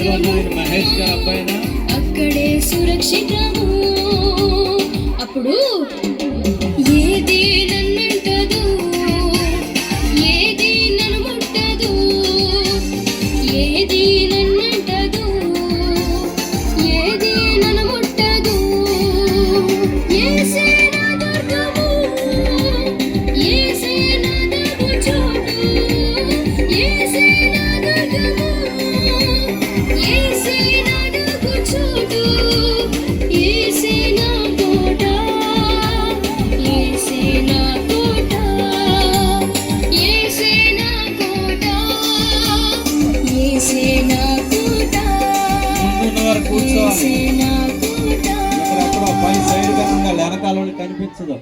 మహేష్ గారు అబ్బాయినా అక్కడే సురక్షితము. అప్పుడు ఏది నన్నంటదు, ఏది నన్ను ముట్టదు, ఏది నన్నంటదు, ఏది నన్ను ముట్టదు. యేసే నా దుర్గము, యేసే నా దాగు చోటు, యేసే నా దుర్గము, యేసే నా దాగు చోటు, యేసే నా కోట, యేసే నా కోట, యేసే నా కోట, యేసే నా కోట, ముందున్నవారు కూర్చోవాలి. యేసే నా కోట. ఎక్కడెక్కడో పై సైడ్ కనుక వెనకాల కనిపించదు.